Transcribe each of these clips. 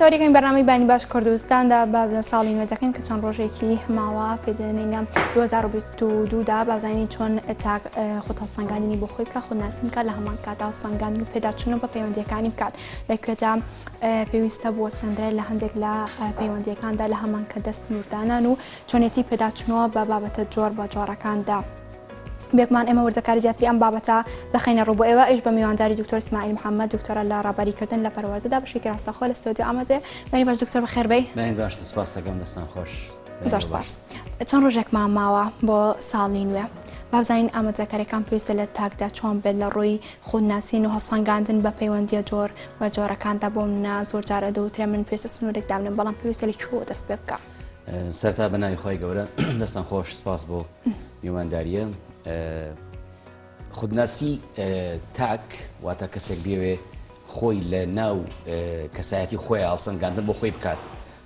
بەشداریەکەین بەنامەی بانی باش کوردستاندا باز لە ساڵی نوێجەکەین کە چەند ڕۆژێکی ماوە پێدەنینە 2022دا بازانین چۆن تاک خۆتەسەنگاندنی بۆ خۆی بکە خۆناسی بکات لە هەمان کاتا سەنگاندن و پێداچوونەوە بە پەیوەندیەکانی بکات لەکوێدا پێویستە بۆ سندرێت لە هەندێک لە پەیوەندیەکاندا لە هەمان کە دەست نوردانان و چۆنێتی پێداچوونەوە بە بابەتە جۆر بە جۆرەکاندا. بێگومان ئێمە وردەکاری زیاتری ئەم بابەتە دەخینە ڕوو بۆ ئێوە ئیش بە میوانداری دکتۆر اسماعیل محەممەد دکتۆرە لە ڕابەریکردن لە پەروەردەدا بەشێکی ڕاستەخۆ لە ستۆدیۆ ئامادەیە. بەنی باش دکتۆر بەخێر بێی. بەنی باش سپاس دەکەم دەستان خۆش. زۆر سپاس. چەند ڕۆژێکمان ماوە بۆ ساڵی نوێ. بابزانین ئامادەکاریەکان پێویستە لە تاکدا چۆن بێت لە ڕووی خودناسین و هەڵسەنگاندن بە پەیوەندیە جۆر و جۆرەکاندا بۆ منە زۆر جارە دەوترێ من پێویستە سنوورێک دابنم بەڵام پێویستە لەکوێ دەست پێ بکە. سەرتا بەناوی خۆی گەورە دەستان خۆش سپاس بۆ میوانداریە. خودناسی تاک واتە کەسێک بێوێ خۆی لە ناو کەسایەتی خۆی هەڵسەنگاندن بۆ خۆی بکات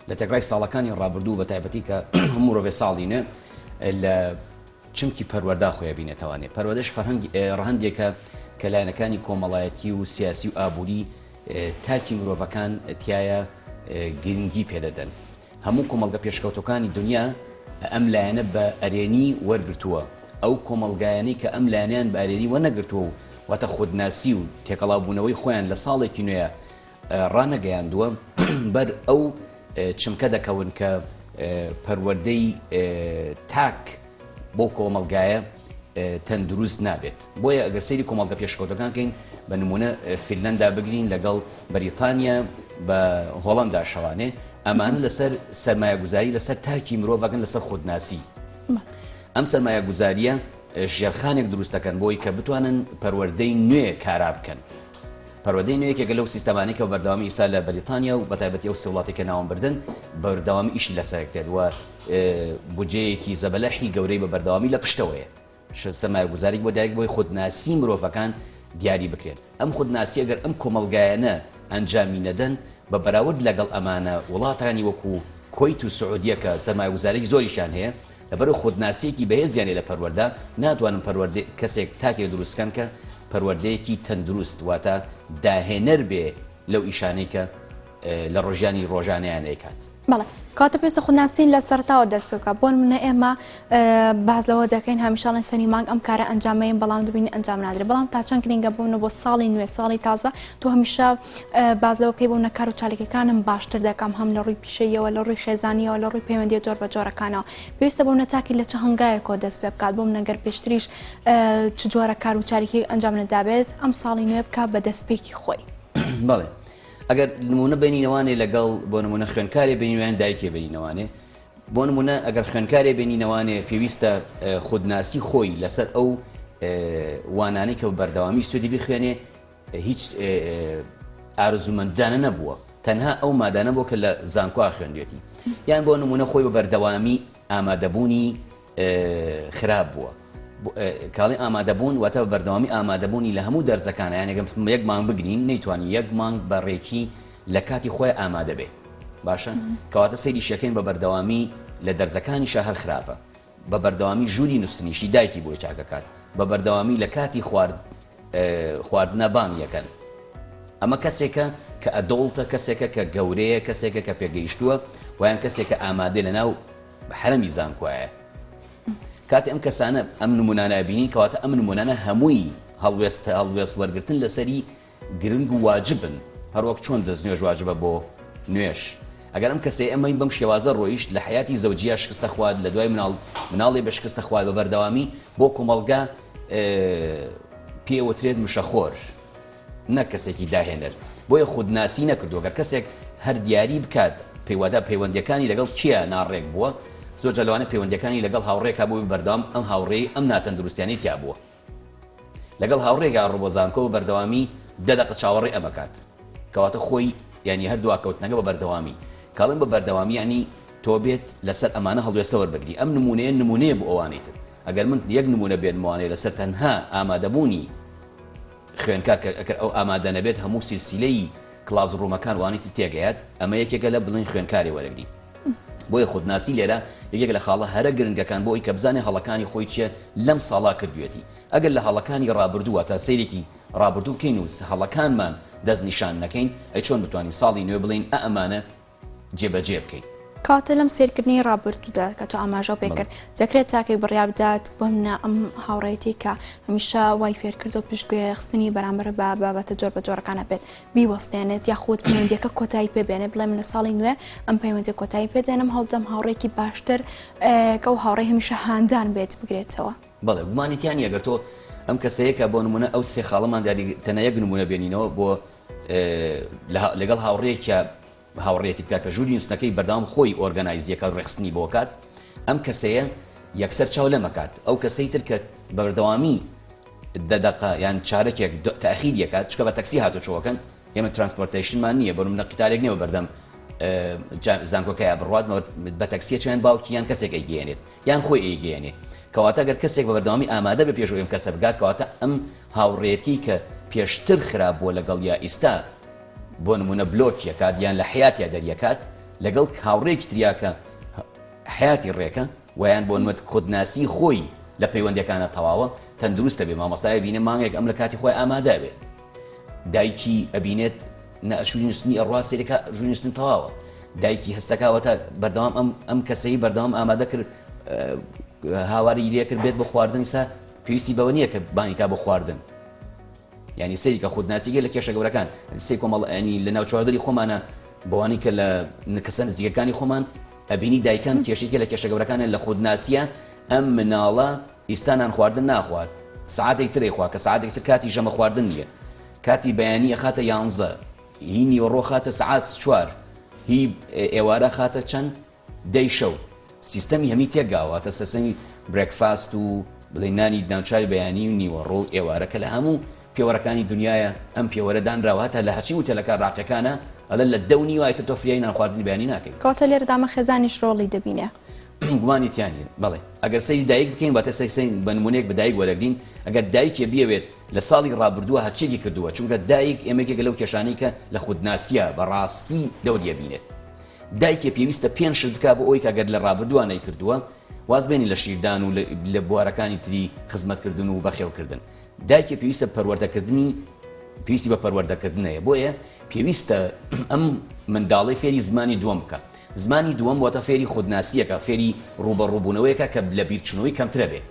لە تەکرای ساڵەکانی ڕابردوو بە تایبەتی کە هەموو ڕۆڤێ ساڵینە لە چمکی پەروەردا خۆی بینێتەوانێ. پەروەردەش ڕەهەندێکە کە لایەنەکانی کۆمەڵایەتی و سیاسی و ئابووری تاکی مرۆڤەکان تایە گرنگی پێدەدەن. هەموو کۆمەڵگە پێشکەوتەکانی دنیا ئەم لایەنە بە ئەرێنی وەرگرتووە. ئەو کۆمەڵگایانی کە ئەم لایەنیان بە ئەرێنی وەنەگرتووە و واتە خودناسی و تێکەڵاوبوونەوەی خۆیان لە ساڵێکی نوێیە ڕانەگەیاندووە بەر ئەو چمکە دەکەون کە پەروەردەی تاک بۆ کۆمەڵگایە تەندروست نابێت. بۆیە ئەگەر سەیری کۆمەڵگە پێشکەوتەکانکەین بە نمونە فینلەندا بگرین لەگەڵ بەریتانیا بە هۆڵەندا شەوانێ ئەمانە لەسەر سەرمایەگوزاری لەسەر تاکی مرۆڤەکەن لەسەر خودناسی. ئەم سەرمایە گوزاریە ژێرخانێک دروست دەکەن بۆی کە بتوانن پەروەردەی نوێ کارا بکەن. پەروەردەی نوێیەکێکە لەو سیستەمانەی کە بەردەوامی ئێستا لە بەریتانیا و بەتایبەتی ئەو سێ وڵاتێکە ناوەم بردن بەردەوامی ئیشی لەسەر کرێت و بودجەیەکی زەبەلەحی گەورەی بە بەردەوامی لە پشتەوەیە. سەرمایە گوزاری بۆ دایک بۆی خودناسی مرۆڤەکان دیاری بکرێن. ئەم خودناسی ئەگەر ئەم کۆمەڵگایانە ئەنجامی نەدەن بە بەراورد لەگەڵ ئەمانە وڵاتانی وەکو کۆیت و سعودیە کە سەرمایە گوزارێکی زۆریشان هەیە لەبەر خودناسیەکی بەهێزیانێ لە پەروەردە ناتوانن پەروەردە کەسێک تاکێک دروستکەن کە پەروەردەیەکی تەندروست واتە داهێنەر بێ لەو ئیشانەی کە لە ڕۆژیانی ڕۆژانەیان دەکات. بەڵێ کاتە پێویستە خودناسین لە سەرتاوە دەست پێ بکات. بۆ نمونە ئێمە باز لەوە دەکەین هەمیشەڵێن سەری مانگ ئەم کارە ئەنجامەیەن بەڵام دەبینی ئەنجام نادرێت. بەڵام تا چەند گرنگە بوونە بۆ ساڵی نوێ ساڵی تازە تۆ هەمیشە باز لەوەکەی بوونە کار و چالێکەکانم باشتر دەکەم هەم لە ڕووی پیشەیەوە لە ڕووی خێزانیەوە لە ڕووی پەیوەندیە جۆر بە جۆرەکانەوە پێویستە بوونە تاکی لە چه هەنگایەکەوە دەست پێ بکات. بۆ منەگەر پێشتریش چ جۆرە کار و چالێکی ئەنجام نەدابێت ئەم ساڵی نوێ بکات بە دەستپێکی خۆی. بەڵێ ئەگەر نمونە بینینەوانێ لەگەڵ بۆ نمونە خوێنکارێ بینیوان دایکێ بینینەوانێ بۆ نمونە ئەگەر خوێنکارێ بینینەوانێ پێویستە خودناسی خۆی لەسەر ئەو وانانەی کە بەردەوامی ستودی بخوێنێ هیچ ئارزومەندانە نەبووە تەنها ئەو مادانە بۆ کە لە زانکۆ خوێندوێتی یان بۆ نمونە خۆی بە بەردەوامی ئامادەبوونی خراپ بووە. کاڵی ئامادەبوون واتە بەردەوامی ئامادەبوونی لە هەموو دەرزەکانە یان یەک مانگ بگرین نەیتوانی یەک مانگ بەڕێکی لە کاتی خۆی ئامادە بێ باشە کەواتە سەیری شەکەین بە بەردەوامی لە دەرزەکانی شەهر خراپە بە بەردەوامی ژووری نووسنیشی دایکی بۆی چاکەکات بە بەردەوامی لە کاتی خواردنە بان یەکەن. ئەمە کەسێکە کە ئەدۆڵتە کەسێکە کە گەورەیە کەسێکە کە پێگەیشتووە ویان کەسێکە ئامادە لە ناو حرەمی زانکۆیە. کاتی ئەم کەسانە ئەم نمونانە بینین کەواتە ئەم نمونانە هەمووی هەڵوێست وەرگرتن لەسەری گرنگ و واجبن هەروەک چۆن دەستنوێژ واجبە بۆ نوێش. ئەگەر ئەم کەسەی ئەمەی بەم شێوازە ڕۆیشت لە حیاتی زەوجیە شکستە خوارد لە دوای مناڵی بە شکستە خوارد بە بەردەوامی بۆ کۆمەڵگا پێوەترێت مشەخۆر نە کەسێکی داهێنەر. بۆیە خودناسی نەکردو ئەگەر کەسێک هەر دیاری بکات پەیوەندیەکانی لەگەڵ چییە ناڕێک بووە زۆر جەلوانە پەیوەندیەکانی لەگەڵ هاوڕێکا بووی بەردەوام ئەم هاوڕێی ئەم ناتەندروستیانی تیا بووە لەگەڵ هاوڕێکا ڕۆبۆزانکۆ بە بەردەوامی دەدەقە چاوەڕێ ئەمەکات کەواتە خۆی ینی هەردووا کەوتنەکە بە بەردەوامی کاڵم بە بەردەوامی ینی تۆ بێت لەسەر ئەمانە هەڵوێستە وەربگری. ئەم نمونەیە بۆ ئەوانیت ئەگەر من یەک نمونە بێنموانێ لەسەر تەنها ئامادەبوونی خوێنکار ئەو ئامادە نەبێت هەموو سیلسیلەی کلاس ڕوومەکان وانیتی تێگەیات ئەمە یەکێکە لە بڵین خوێنکاری وەرەگری. بۆیە خودناسی لێرە یەکێک لە خاڵە هەرە گرنگەکان بۆ ئەوی کە بزانێ هەڵەکانی خۆی چیە لەم ساڵا کردوێتی ئەگەر لە هەڵەکانی ڕابردووە تا سەیرێکی ڕابردوو بکەین و هەڵەکانمان دەستنیشان نەکەین ئەی چۆن بتوانین ساڵی نوێ بڵین ئەمانە جێبەجێ بکەین کاتە لەم سێرکردنی ڕابردوودا کە تۆ ئاماژە پێکرد دەکرێت تاکێک بڕیا بدات بۆ منە ئەم هاوڕێتی کە هەمیشە وای فێرکردەوە پشتگوێ خستنی بەرامبەر بە بابەتە جۆر بە جۆرەکانە بێت بیوەستێنێت یاخود پەیوەندیەکە کۆتایی پێبێنێت بڵێ منە ساڵی نوێ ئەم پەیوەندی کۆتایی پێدێنم هەڵدەم هاوڕێکی باشتر کە و هاوڕێ هەمیشە هاندان بێت بگرێتەوە بەڵێ گومانیتیان ئەگەر تۆ ئەم کەسەیەکە بۆ نمونە ئەو سێ خاڵەمان دیاری تەنە یەک نمونە بێنینەوە بۆ لەگەڵ هاوڕێکە هاوڕێتی بکات کە ژووری نووسنەکەی بەردەوام خۆی ئۆرگەنایزیەکە ڕێخستنی بۆکات ئەم کەسەیە یەکسەر چاو لەمەکات ئەو کەسەی تر کە بەردەوامی دەدەقا یان چارەکێک تاخیریەکات چکە بە تەکسی هاتو چۆکەن ئێمە ترانسپۆرتیشنمان نییە بۆ منە قیتارێک نیەوە بەردەم زانکۆکەیە بڕات بە تەکسیە چیان باوکی یان کەسێک ئەیگەێنێت یان خۆی ئەیگەێنێ کەواتە گەر کەسێک بە بەردەوامی ئامادە بە پێشەوە ئەم کەسە بگات کەواتە ئەم هاوڕێتی کە پێشتر خراپ بووە لەگەڵ یا ئیستا بۆ نمونە بلۆکیەکات یان لە حیاتیا دەریەکات لەگەڵ هاوڕێکی تریاکە حیاتی ڕێکە ویان بۆ نوت خودناسی خۆی لە پەیوەندیەکانە تەواوە تەندروستە بێ مامۆستای بینێ مانگێک ئەم لە کاتی خۆی ئامادە بێ دایکی ئەبینێت نەشوی نووسنی ئەڕوا سێرەکە ژووری نووسن تەواوە دایکی هەستەکەوەتە بەردەوام ئەم کەسەی بەردەوام ئامادە کرد هاواری لێ کرد بێت بۆ خواردن ئیسا پێویستی بەوە نییە کە بانیکا بۆ خواردن ینی سەری کە خودناسیگە لە کێشە گەورەکان سێ کۆمەڵ ئەنی لە ناو چواردەری خۆمانە بۆوانی کە لە کەسە نزیکەکانی خۆمان ئەبینی دایکان کێشێکی لە کێشە گەورەکانە لە خودناسیە ئەم مناڵە ئیستانان خواردن ناخوات سعاتێک ترێ خوا کە سعاتێک تر کاتی ژەمە خواردن نییە کاتی بەیانی خاتە 11 هی نیوەڕۆ خاتە سعات 4 هی ئێوارە خاتە چەند دەی شەو سیستەمی هەمی تێگاواتە سەسەمی برێکفاست و بڵێنانی داوچوی بەیانی و نیوەڕۆ ئێوارەکە لە هەموو پێوەڕەکانی دنیاە ئەم پێوەرە دانراواتە لە هەرچی وتەلەکە ڕاقەکانە ئەلە لە دەونی وایتە تۆ فریای نانخواردنی بەیانی ناکەیت کاتە لێرەدامە خێزانیش ڕۆڵی دەبینێ گومانی تیانە بەڵێ ئەگەر سەی دایک بکەین واتە سەی بە نمونەیەک بە دایک وەرەگرین ئەگەر دایکێ بیاوێت لە ساڵی ڕابردووە هەرچێکی کردووە چونکە دایک ئێمەکێک لەو کێشانەی کە لە خودناسیە بەڕاستی دەوریە بینێت دایکێ پێویستە پێنج شت بکا بۆ ئەوی کەگەر لە ڕابردووانەی کردووە وازبێنی لە شیردان و لە بوارەکانی تری خزمەتکردن و بەخێوکردن دایکێ پێویستە پەروەردەکردنی پێویستی بە پەروەردەکردنەیە بۆیە پێویستە ئەم منداڵی فێری زمانی دووەم بکە زمانی دووەم واتە فێری خودناسیەکە فێری ڕوبەڕووبوونەوەیەکە کە لە بیرچنەوەی کەمترە بێ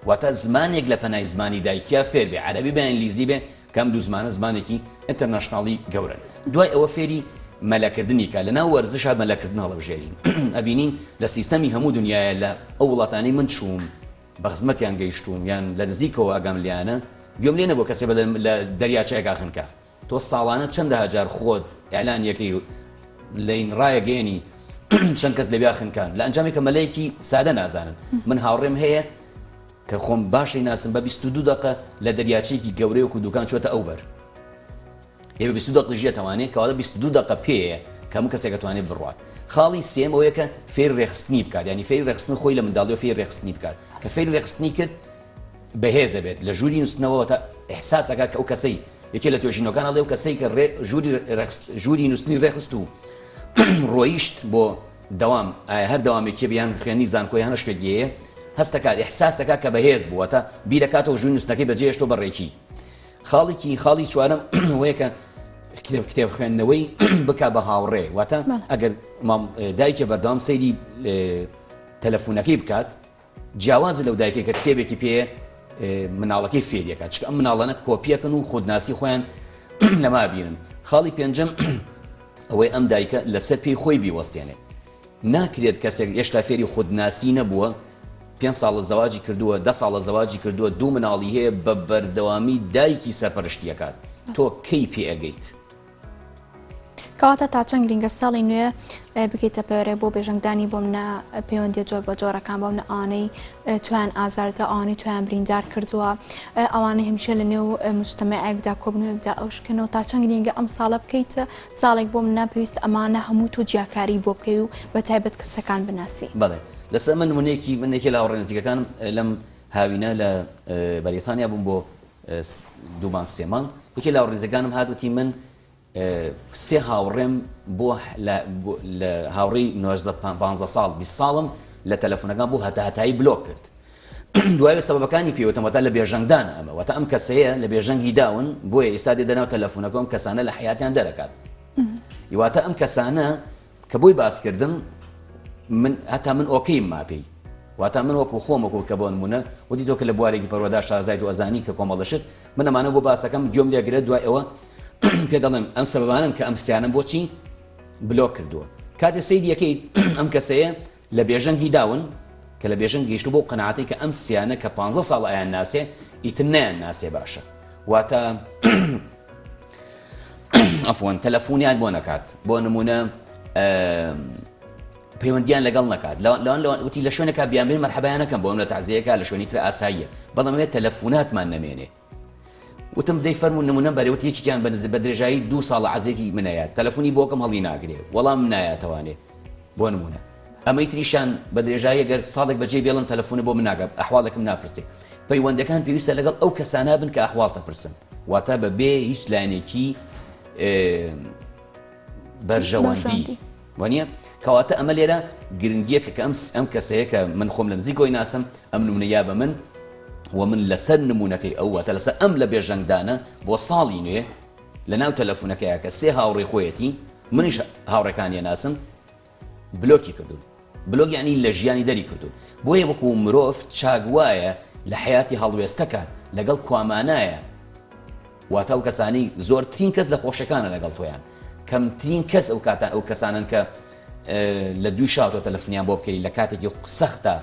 واتە زمانێک لە پەنای زمانی دایکیا فێر بێ عەرەبی بە ئینگلیزی بێ کەم دوو زمانە زمانێکی ئینتەرناشناڵی گەورن دوای ئەوە فێری مەلەکردنی کە لەناو وەرزشا مەلەکردن هەڵەبژێرین ئەبینین لە سیستەمی هەموو دنیاە لە ئەو وڵاتانەی من چووم بە خزمەتیان گەیشتوم یان لە نزیکەوە ئەگەم لیانە گوێم لێ نەبوو کەسێ لە دەریاچەیەکا خنکە تۆ ساڵانە چەندە هەجار خۆت ئیعلانیەکەی لەین ڕایەگەێنی چەند کەس لەبیا خنکان لە ئەنجامێکە مەلەیەکی سادە نازانن من هاوڕێم هەیە کە خۆم باشی ناسم بە 22 دقە لە دەریاچەیەکی گەورەیەک و دوکان چۆتە ئەوبەر ئێوە 22 دقە ژێتەوانێت کەواتە 22 دقە پێەیە کەموو کەسێک دەتوانێت بڕوات خاڵی سێم ئەوەیە کە فێر ڕێخستنی بکات ینی فێری ڕێخستن خۆی لە منداڵیەوە فێر ڕێخستنی بکات کە فێری ڕێخستنی کرد بەهێزە بێت لە ژووری نووسنەوە تا ئەحساسەکە کە ئەو کەسەی یەکێ لە توێژینەکان ئەڵێ و کەسەی کە ژووری نووسنی ڕێخست و ڕۆیشت بۆ دەوام هەر دەوامێکی بیان خوێنی زانکۆی هەنە شتێکیەیە هەستەکات ئەحساسەکە کە بەهێز بووەتە بیرەکاتەوە ژووری نووسنەکەی بەجێشتۆ بەڕێکی خاڵی چوارەم وەیە کە کتێب خوێندنەوەی بکا بە هاوڕێ واتە ئەگەر دایکە بەردەوام سەیری تەلەفۆنەکەی بکات جیاوازە لەو دایکێک کە کتێبێکی پێ مناڵەکەی فێریەکات چکە ئەم مناڵانە کۆپیەکەن و خودناسی خۆیان لەما بینن خاڵی پێنجەم ئەوەی ئەم دایکە لەسەر پێی خۆی بیوەستێنێ ناکرێت کەسێک هێشتا فێری خودناسی نەبووە 5 ساڵە زەواجی کردووە 10 ساڵە زەواجی کردووە دوو مناڵی هەیە بە بەردەوامی دایکی سەرپەرشتیەکات تۆ کەی پێ ئەگەیت کەواتە تا چەند گرنگە ساڵی نوێ بگەیتە پەیوەرێ بۆ بێژەنگدانی بۆ منە پەیوەندی جۆر بە جۆرەکان بۆ منە ئانەی تویان ئازاردە ئانی تویان بریندار کردووە ئەوانەی هەمیشە لە نێو مجتەمەعێکدا کۆبنەوەیەکدا ئەوشکەنەوە تا چەند گرنگە ئەم ساڵە بکەیتە ساڵێک بۆ منە پێویست ئەمانە هەموو تۆ جیاکاری بۆ بکەی و بە تایبەت کەسەکان بناسی بەڵێ لەسەر من منێکی لە هاوڕێ نزیکەکانم لەم هاوینە لە بەریتانیا بووم بۆ 2 مانگ 3 مانگ یەکێ لە هاوڕێ نزیکەکانم هاتووتی من سێ هاوڕێم بۆ لە هاوڕێی 15 ساڵ 20 ساڵم لە تەلەفۆنەکان بۆ هەتایی بلۆک کرد. دوای سەبەکانی پێوتەمەتا لە بێژەنگدان ئەمە واتە ئەم کەسەیە لە بێژەنگی داون بۆیە ئێستا دێدەناو تەلەفۆنەکەم کەسانە لە حیاتیان دەرەکات. یواتە ئەم کەسانە کە بۆی باسکردم من هەتا من ئۆکەیم ماپێی واتە من وەکو خۆمەکو کە بۆ نمونە وتی تۆ کە لە بوارێکی پەروەردە شازای و ئەزانی کە کۆمەڵەشت من ئەمانە بۆ باسەکەم گوێم لێگرێت دوای ئەوە پێ دەڵێم ئەم سەبەبانن کە ئەم سیانم بۆچی بلۆک کردووە. کاتێ سەید یەکەیت ئەم کەسەیە لە بێژەنگی داون کە لە بێژەنگ گەیشت بۆ قەناعەتی کە ئەم سیانە کە 15 ساڵ ئایان ناسێ ئیتر نیان ناسێ باشە واتە ئەفوان تەلەفۆنیان بۆ نەکات بۆ نمونە پەیوەندیان لەگەڵ نەکات لەوان وتی لە شوێنێکا بیان بێن مەرحەبایان نەکەم بۆ لە تعزیەکە لە شوێنی تر ئاساییە بەڵام ئەوێت تەلەفۆناتمان نەمێنێ وتم دەی فەرموون نمونە بەرەوت یەکیان بە درێژایی 2 ساڵە عەزێتی منایەت تەلەفۆنی بۆکەم هەڵی ناگرێ وەڵام نایەتەوانێ بۆ نمونە ئەمەی تریشان بە درێژایی گەر ساڵێک بەجێ بێڵم تەلەفۆنی بۆ مناگەم ئەحواڵێکم ناپرسێ پەیوەندەکان پێویستە لەگەڵ ئەو کەسانە بن کە ئەحواڵ تەپرسن واتە بەبێ هیچ لایەنێکی بەرژەوەندی وانە کەواتە ئەمە لێرە گرنگیەکە کە ئەم کەسەیە کە من خۆم لە نزیکۆی ناسم ئەم نمونەیە بە من و من لەسەر نمونونەکەی ئەوواتە لەسەر ئەم لە بێژەنگدانە بۆ ساڵی نوێ لە ناو تەلەفۆنەکەیە کە سێ هاوڕێ خۆیەتی منیش هاوڕەکانیە ناسم بلۆکی کردو بلۆگ یعنی لە ژیانی دەری کردو بۆیە وەکو مرۆڤ چاگوایە لە حیاتی هەڵوێستەکات لەگەڵ کوامانایە واتە ئەو کەسانی زۆرترین کەس لە خۆشەکانە لەگەڵ تۆیان کەمترین کەس ئەو کەسانن کە لە دوی شاتۆ تەلەفۆنیان بۆ بکەی لە کاتێکی سەختە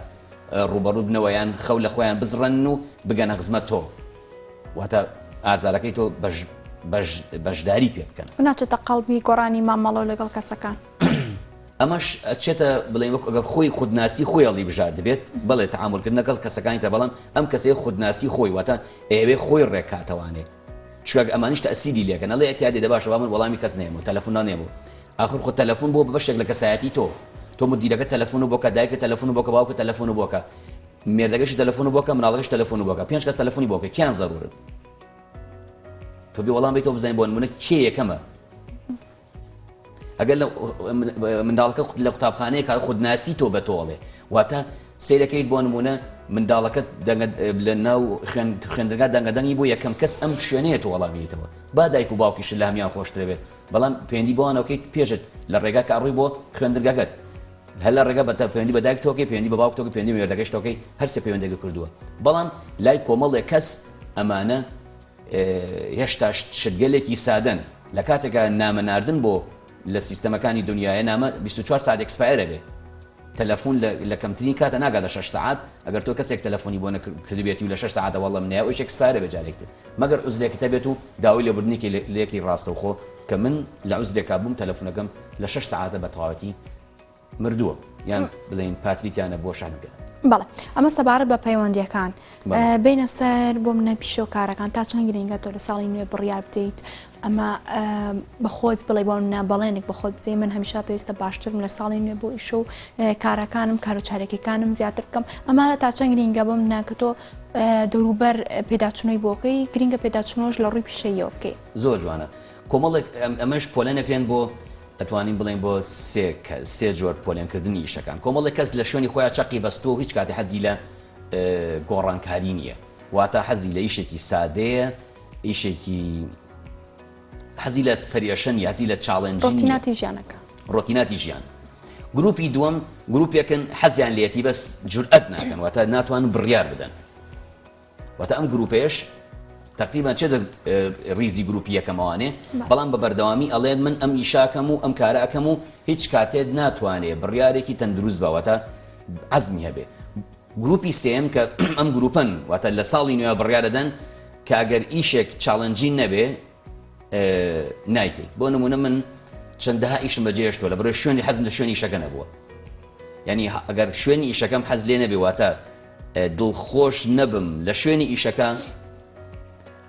ڕوبەڕوو بنەوەیان خەو لە خۆیان بزڕن و بگەنە خزمەت تۆ واتە ئازارەکەی تۆ بەشداری پێ بکەن ناچێتە قەڵبی گۆڕانی مامەڵەوە لەگەڵ کەسەکان ئەمەش چێتە بڵێن وەک ئەگەر خۆی خودناسی خۆی هەڵی بژار دەبێت بەڵێ تەعاملکردن لەگەڵ کەسەکانی تر بەڵام ئەم کەسەیە خودناسی خۆی واتە ئێوێ خۆی ڕێکاتەوانێ چکە ئەمانیش تەسیری لێکەن ئەڵێ ئەتیادی دەباشە من وەڵامی کەس نێمە تەلەفۆن نێبوو آخر خۆ تەلەفۆن بۆ بەشێک لە کەسایەتی تۆ مدیرەکە تەلەفۆن بۆکە دایکە تەلەفۆن بۆکە باوکە تەلەفۆن بۆکە مێردەکەشی تەلەفۆن بۆکە مناڵەکەش تەلەفۆن بۆکە 5 کەس تەلەفۆنی بۆکە کیان زەرورن تۆ بێ وەڵام بیت تۆ بزانین بۆ نمونە کێ یەکەمە ئەگەر منداڵەکە لە قوتابخانەیە کار خودناسی تۆ بە تۆڵێ واتە سیرەکەیت بۆ نمونە منداڵەکەت لە ناو خوێندەرگا دەنگەدەنگی بۆ یەکەم کەس ئەم شوێنەیە تۆ وەڵامیێتەوە با دایک و باوکیش لە هەمیان خۆشترە بێت بەڵام پەیوەندی بۆوانەوەکەیت پێشت لە ڕێگا کە ڕووی بۆ خوێندەرگاکەت هەر لە ڕێگا بە پەیوەندی بە دایک تۆکەی پەیوەندی بە باوک تۆکەی پەیوەندی مێردەکەش تۆکەی هەر سێ پەیوەندێک کردووە بەڵام لای کۆمەڵێک کەس ئەمانە هێشتا شتگەلێکی سادەن لە کاتێکە نامەناردن بۆ لە سیستەمەکانی دنیاە نامە 24 ساعت ئەکسپایرە بێ تەلەفۆن لە کەمترین کاتە ناگات لە 6 ساعت ئەگەر تۆ کەسێک تەلەفۆنی بۆ کردبێتی و لە 6 ساعتە وەڵام منایە ئەوش ئەکسپایرە بەجارێکتر مەگەر عوزرێکتە بێت و داوای لێبوردنێکی لێکی ڕاستەوخۆ کە من لە عوزرێکا بووم تەلەفۆنەکەم لە 6 ساعتە بە تەواوەتی مردووە یان بڵێن پاتریتیانە بۆ شانگە بەڵێ ئەمە سەبارەت بە پەیوەندیەکان بینە سەر بۆ منە پیشۆکارەکان تا چەند گرنگە تۆ لە ساڵی نوێ بڕیار بدەیت ئەمە بەخۆت بڵێ بۆ بەڵێنێک بەخۆت بدەی من هەمیشا پێویستە باشترم لە ساڵی نوێ بۆ ئیش و کارەکانم کار و چارەکەکانم زیاتر بکەم ئەمانە تا چەند گرنگە بۆ منە کە تۆ دەوروبەر پێداچنەوەی بۆکەی گرنگە پێداچنەوەش لە ڕووی پیشەیەوە بکەی زۆر جوانە کۆمەڵێک ئەمەش پۆلێنەکرێن بۆ ئەتوانین بڵێن بۆ سێ جۆر پۆلێنکردنی ئیشەکان کۆمەڵێک کەس لە شوێنی خۆیان چەقی بەستۆ هیچ کاتی حەزی لە گۆڕانکاری نییە واتە حەزی لە ئیشێکی سادەیە ئیشێکی حەزی لە سەریەشەنی حەزی لە چاڵنجی ڕۆتیناتی ژیانەکە ڕۆتیناتی ژیان گروپی دووەم گروپێکن حەزیان لێتی بەس جورئەت ناکەن واتە ناتوانن بڕیار بدەن واتە ئەم گروپێش تقریبا چێ ریزی گروپی یەکەمەوانێ بەڵام بە بەردەوامی ئەڵێن من ئەم ئیشاکەم و ئەم کارە ئەەکەم و هیچ کاتێت ناتوانێت بڕیارێکی تەندروست بەواتە عەزمی هەبێ گروپی سێم کە ئەم گروپن واتە لە ساڵی نوێ بڕیارەدەن کە ئەگەر ئیشێک چاڵنجین نەبێ نایکەیت بۆ نمونە من چەندەها ئیشم بەجێشتۆ لە بەرەوەی شوێنی حەزم لە شوێنی ئیشەکە نەبووە یعنی ئەگەر شوێنی ئیشەکەم حەز لێ نەبێ واتە دڵخۆش نەبم لە شوێنی ئیشەکە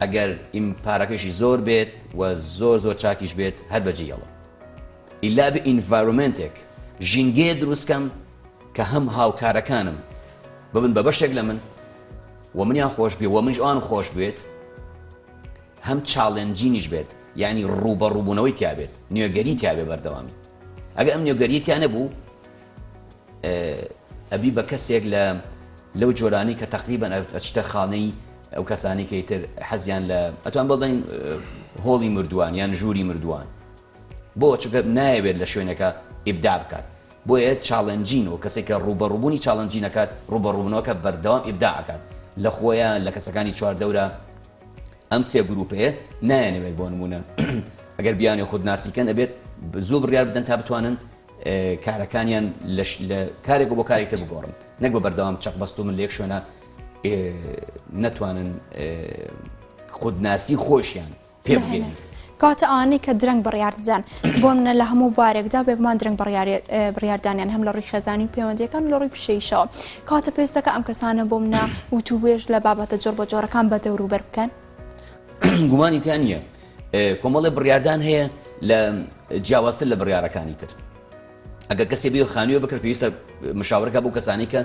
ئەگەر پارەکەشی زۆر بێت و زۆر چاکیش بێت هەر بەجێڵە ئیلا بە ئینڤایرۆمنتێک ژینگێ دروستکەم کە هەم هاوکارەکانم ببن بە بەشێک لە من و منیان خۆش بێ و منیش ئەوان خۆش بێت هەم چاڵنجینیش بێت یعنی ڕوبەڕووبوونەوەی تیابێت نوێگەری تیابێ بەردەوامی ئەگە ئەم نوێگەریتیان نەبوو ئەبی بە کەسێک لەو جۆرانی کە تقریبان ئەچتە خانەی ئەو کەسانی کە ئیتر حەزیان لە ئەتوان بڵێن هۆڵی مردووان یان ژووری مردووان بۆ چونکە نایەوێت لە شوێنەکە ئیبدا بکات بۆیە چاڵنجین و کەسێک کە ڕوبەڕووبوونی چاڵنجی نەکات ڕوبەڕووبوونەوەکە بەردەوام ئیبدا ئەکات لە خۆیان لە کەسەکانی چواردەورە ئەم سێ گروپەیە نایەنەوێت بۆ نمونە ئەگەر بیانی خودناسیکەن ئەبێت زوو بڕیار بدەن تا بتوانن کارەکانیان لە کارێک بۆ کارێکتر بگۆڕن نەک بە بەردەوام چەق بەست من لە یەک شوێنە نەتوانن خودناسی خۆشیان پێ بگەین کاتە ئەوانەی کە درەنگ بڕیاردەدان بۆ منە لە هەموو بارێکدا بێگومان درەنگ بڕیاردانیان هەم لە ڕووی خێزانی و پەیوەندیەکان لە ڕووی پشەیشەوە کاتە پێویستەکە ئەم کەسانە بۆ منە وتوبێژ لە بابەتە جۆر بە جۆرەکان بە دەوروبەر بکەن گومانیتیان نییە کۆمەڵی بڕیاردان هەیە لە جیاوازتر لە بڕیارەکانی تر ئەگە کەسێ بێ خانووە بکرد پێویستە مشاورەکە بۆ کەسانی کە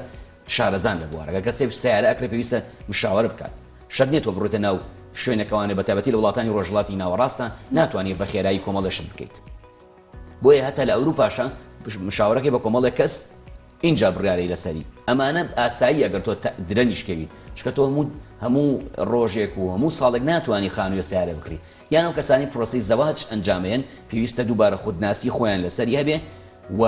شارەزان لە بوارە ئەگە کەسێ سیارە ئەکرێ پێویستە مشاورە بکات شەد نێت تۆ بڕۆتە ناو شوێنەکەوانە بە تایبەتی لە وڵاتانی ڕۆژهەڵاتی ناوەڕاستە ناتوانێت بە خێرایی کۆمەڵەشت بکەیت بۆیە هەتا لە ئەوروپاشە مشاورەکەی بە کۆمەڵێک کەس اینجا بڕیارەی لەسەری ئەمانە ئاسایی ئەگەر تۆ درەنیشکەوی چکە تۆ هەموو ڕۆژێک و هەموو ساڵێک ناتوانانی خانوویە سیارە بکری یان ئەو کەسانی پرۆسی زەواج ئەنجامێن پێویستە دووبارە خودناسی خۆیان لەسەری هەبێ و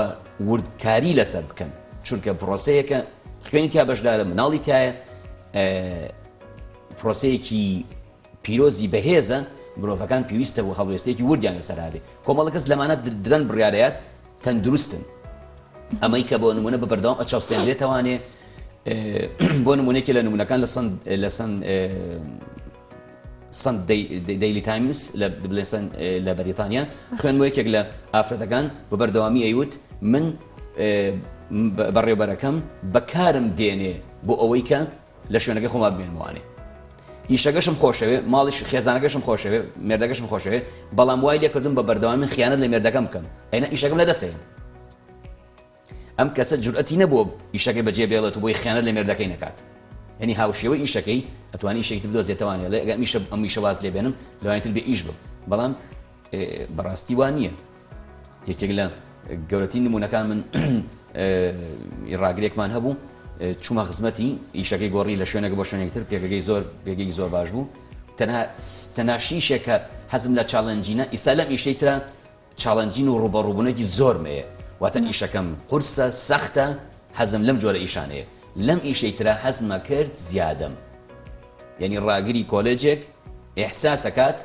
وردکاری لەسەر بکەن چونکە پرۆسەیەکە خوێنی تیا بەشدارە مناڵی تایە پرۆسەیەکی پیرۆزی بەهێزە مرۆڤەکان پێویستە و هەڵوێستێکی وردیان لەسەر هەبێ کۆمەڵە کەس لەمانە درەن بڕیارەیەت تەندروستن ئەمەی کە بۆ نمونە بە بەردەوام ئەچاوسێنرێتەوانێ بۆ نمونێکی لە نمونونەکان سند دەیلی تایمز لە بەریتانیا خوێنەوە یەکێک لە ئافرەتەکان بە بەردەوامی ئەیوت من بەڕێوەبەرەکەم بەکارم دێنێ بۆ ئەوەی کە لە شوێنەکە خۆما بمێنوانێ ئیشەکەشم خۆشەوێ ماڵیش خێزانەکەشم خۆشەوێ مێردەکەشم خۆشەوێ بەڵام وای لێکردم بە بەردەوامی خیانەت لە مێردەکەم بکەم ئەینا ئیشەکەم لەدەسێن ئەم کەسە جورئەتی نەبووە ئیشەکەی بەجێ بێڵێت و بۆی خیانەت لە مێردەکەی نەکات یعنی هاوشێوەی ئیشەکەی ئەتوانی ئیشێکی بدۆزێتەوانێ لێ ئەگەر ئەم میشە واز لێ بێنم لەوانێتر بێ ئیش بم بەڵام بەڕاستی وان نییە یەکێک لە گەورەترین نمونونەکان من ڕاگرێکمان هەبوو چوومە خزمەتی ئیشەکەی گۆڕی لە شوێنەکە بۆ شوێنێکتر پێگەی زۆر باش بوو تەنها شیشێکە حەزم لە چاڵەنجینە ئیسا لەم ئیشەی ترە چاڵەنجین و ڕوبەڕووبوونێکی زۆرمەیە واتە ئیشەکەم قورسە سەختە حەزم لەم جۆرە ئیشانەیە لەم ئیشەی ترە حەزمە کرد زیادەم یعنی ڕاگری کۆلێجێک ئێحساسەکات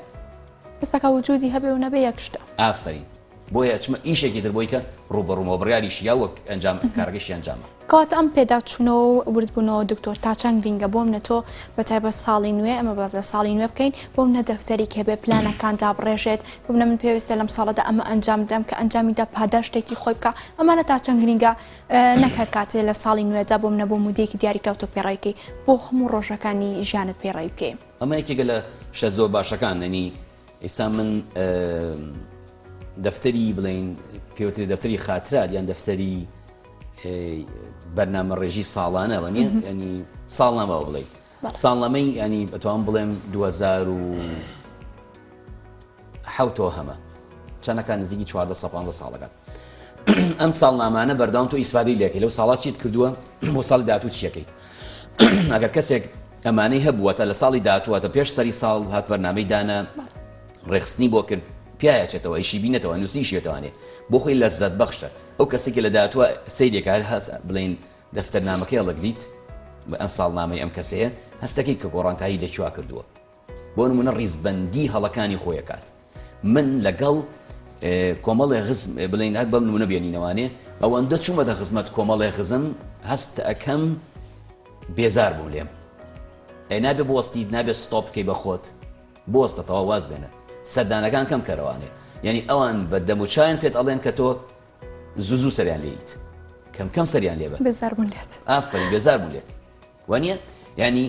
کەسەکە وجودی هەبێ و نەبێ یەک شتە ئافرین بۆیە چمە ئیشێکی تر بۆی کە ڕوبەڕوومەوە بڕیاریشی یا وەک ئەنجام کارگەشتی ئەنجامە کات ئەم پێداچوونەوە و وردبوونەوە دکتۆر تا چەند گرینگە بۆ منە تۆ بەتایبەت ساڵی نوێ ئەمە باز لە ساڵی نوێ بکەین بۆ منە دەفتەری کێ بێ پلانەکان دابڕێژێت بۆ منە من پێویستە لەم ساڵەدا ئەمە ئەنجام دەم کە ئەنجامیدا پاداشتێکی خۆی بکە ئەمانە تا چەند گرینگە نەکەر کاتێ لە ساڵی نوێدا بۆ منە بۆ مودێکی دیاریکراوە تۆ پێڕێویکەی بۆ هەموو ڕۆژەکانی ژیانت پێڕێوی بکەی ئەمە یەکێکە لە شە زۆر باشەکان نەنی ئێستا من دەفتەری بڵین پێوتری دەفتەری خاترات یان دەفتەری بەرنامە ڕێژی ساڵانەوە نیە ینی ساڵنامەوە بڵێ ساڵنامەی ینی ئەتوان بڵێم 2007 هەمە چەندەکان نزیکی 14 ساڵەکات ئەم ساڵنامانە بەردەوام تۆ ئیسفادەی لێکەی لەو ساڵات چیت کردووە بۆ ساڵی داهاتوو چیەکەی ئەگەر کەسێک ئەمانەی هەبووەتە لە ساڵی داهاتووەتە پێش سەری ساڵ هات بەرنامەی دانا ڕێخستنی بۆ کرد پیاچێتەوە ئیشی بینێتەوە نووسیشێتوانێ بۆ خۆی لەزەت بەخشە ئەو کەسێکی لە داهاتووە سەیرێکە هەست بڵین دەفتەرنامەکەی هەڵەگریت ئەم ساڵنامەی ئەم کەسەیە هەستەکەی کە گۆڕانکاری لەکووا کردووە بۆ نمونە ڕیزبەندی هەڵەکانی خۆیەکات من لەگەڵ کۆمەڵێ غزم بڵین هەر بەم نمونە بێنینەوانێ ئەوەندە چوومەتە خزمەت کۆمەڵێ غزم هەست ئەەکەم بێزار بوو لێم نابێ بۆستیت نابێت ستۆپ بکەی بە خۆت بۆستەتەوە واز بێنە سەردانەکان کەم کەرەوانێ یعنی ئەوان بە دەموچایان پێت ئەڵێن کە تۆ زوو سەریان لێیت کەم سەریان لێبە بێزار بوون لێت ئافرین بێزار بوو لێت وانە ینی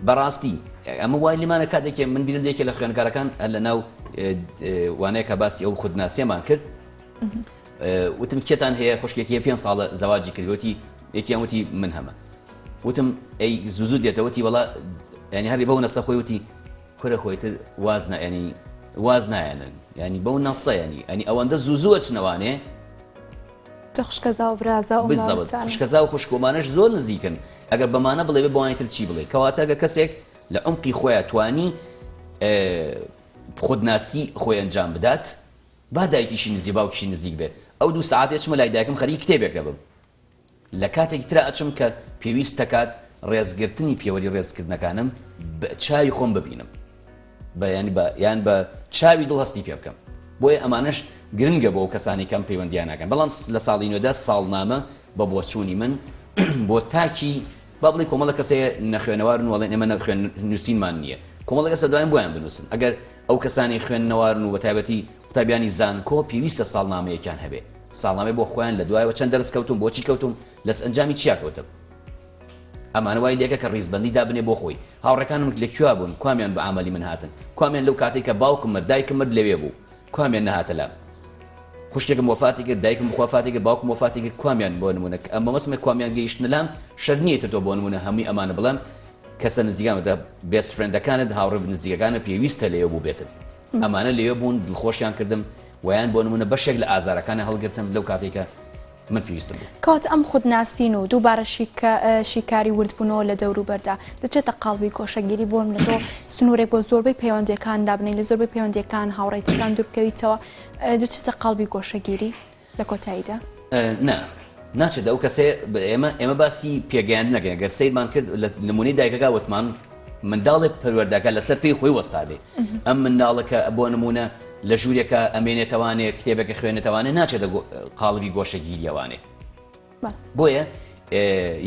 بەڕاستی ئەمە وای لێمانە کاتێکێ من بیرندێکی لە خوێنکارەکان لە ناو وانەیە کە باسی ئەو خودناسیەمان کرد وتم کێتان هەیە خوشکێکی 5 ساڵە زەواجی کردوەتی یەکیان وتی من هەمە وتم ئەی زوو دێتەوەتی وڵا ینی هەری بەو نەسە خۆی وتی کورە خۆیتر وازنە ینی واز نایەنن ینی بەو نەسە ینی ئەوەندە زوو چنەوانێ خوشکەزا و برازە خوشکەزا و خوشکۆمانش زۆر نزیکن ئەگەر بەمانە بڵێ بەوانیتر چی بڵێ کەواتە ئەگە کەسێک لە عمقی خۆیان توانی خودناسی خۆی ئەنجام بدات با دایکیشی نزیک باوکیشی نزیک بێ ئەو 2 ساعت چمە لای دایکم خەریک کتێبێک دەبم لە کاتێکی ترا ئەچم کە پێویست دەکات ڕێزگرتنی پێوەری ڕێزکردنەکانم بە چاوی خۆم ببینم یان بە چاوی دڵ هەستی پێ بکەم بۆیە ئەمانش گرنگە بۆ کەسانی کەم پەیوەندیان ناکەن بەڵام لە ساڵی نوێدا ساڵنامە بە بۆچوونی من بۆ تاکی با بڵێ کۆمەڵە کەسەیە نەخوێنەوارن وڵێن ئێمە نەخوێن نووسینمان نییە کۆمەڵە کەسە دوایان بۆیان بنووسن ئەگەر ئەو کەسانی خوێندنەوارن و بە تایبەتی قوتابیانی زانکۆ پێویستە ساڵنامەیەکیان هەبێ ساڵنامە بۆ خۆیان لە دوایەوە چەند دەرس کەوتم بۆچی کەوتم لەس ئەنجامی چیا کەوتم ئەمانە وای لێکە کە ڕیزبەندی دابنێ بۆ خۆی هاوڕێکانم لەکوێ بوون کامیان بە عملی من هاتن کامیان لەو کاتێک کە باوکم مرد دایکم مرد لەوێ بوو کامیان نەهاتە لام خوشکێکم وەفاتی کرد دایکم وەفاتی کرد باوکم وەفاتی کرد کامیان بۆ نمونە ئەمە مەسمە کامیان گەیشتنە لام شەر نییە تۆ بۆ نمونە هەمووی ئەمانە بڵێن کەسە نزیکاندا بێست فرێندەکانت هاوڕێ نزیکەکانە پێویستە لێوە بوو بێتن ئەمانە لێوە بوون دڵخۆشیان کردم ویان بۆ نمونە بەشێک لە ئازارەکانە هەڵگرتم لەو کاتێکە من پێویستم بوو کات ئەم خودناسین و دووبارە شیکاری وردبوونەوە لە دەوروبەردا دەچێتە قاڵبی گۆشەگیری بۆم لە تۆ سنوورێک بۆ زۆربەی پەیوەندیەکان دابنین لە زۆربەی پەیوەندیەکان هاوڕێیەکان دووربکەویتەوە دەچێتە قاڵبی گۆشەگیری لە کۆتاییدا ناچێت ئەو کەسێ ئێمە باسی پێگەیاند نەکەین گەر سەیرمان کرد لە نمونەی دایکەکە وتمان منداڵێک پەروەردەکە لەسەر پێی خۆی وەستادێ ئەم منداڵەکە بۆ نمونە لە ژوورێکە ئەمێنێتەوانێ کتێبێکە خوێنێتەوانێ ناچێتە قاڵبی گۆشەگیریەوانێ بۆیە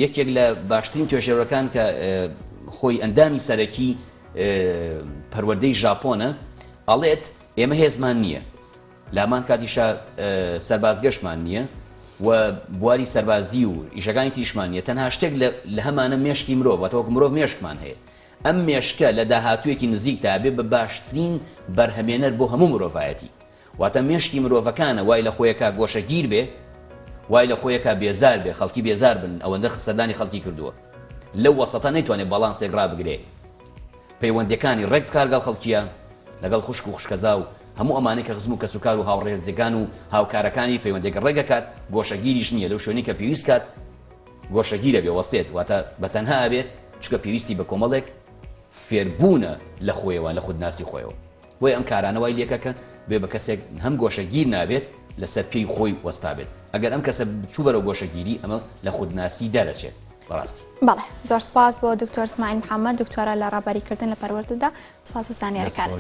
یەکێک لە باشترین توێژەوەکان کە خۆی ئەندامی سەرەکی پەروەردەی ژاپۆنە ئەڵێت ئێمە هێزمان نییە لامان کاتیشە سەربازگەشتمان نییە و بواری سەربازی و ئیشەکانی تیشمان نیە تەنها شتێک لە هەمانە مێشکی مرۆڤ واتەوەکو مرۆڤ مێشکمان هەیە ئەم مێشکە لە داهاتوویەکی نزیکدا بێ بە باشترین بەرهەمێنەر بۆ هەموو مرۆڤایەتی واتە مێشکی مرۆڤەکانە وای لە خۆیەکە گۆشەگیر بێ وای لە خۆیەکە بێزار بێ خەڵکی بێزار بن ئەوەندە سەردانی خەڵکی کردووە لەو وەسەتە نەیتوانێت بەڵانسێک ڕابگرێ پەیوەندیەکانی ڕێک بکارگەڵ خەڵکیە لەگەڵ خوشک و خوشکەزا و هەموو ئەمانەی کە خزم و کەسوکار و هاوڕێزەکان و هاوکارەکانی پەیوەندێک ڕێگەکات گۆشەگیریش نییە لەو شوێنی کە پێویست کات گۆشەگیرە بێ وەستێت واتە بەتەنها ئەبێت چکە پێویستی بە کۆمەڵێک فێربوونە لە خۆیەوە لە خودناسی خۆیەوە بۆی ئەم کارانەوەی لێکەکە بێ بە کەسێک هەم گۆشەگیر نابێت لەسەر پێی خۆی وەستا بێت ئەگەر ئەم کەسە بچوو بەرەو گۆشەگیری ئەمە لە خودناسی دەرەچێت بەڕاستی بەڵێ زۆر سپاس بۆ دکتۆر اسماعیل محەممەد دکتۆرە لە ڕابەریکردن لە پەروەردەدا سپاس و زانیاریکانت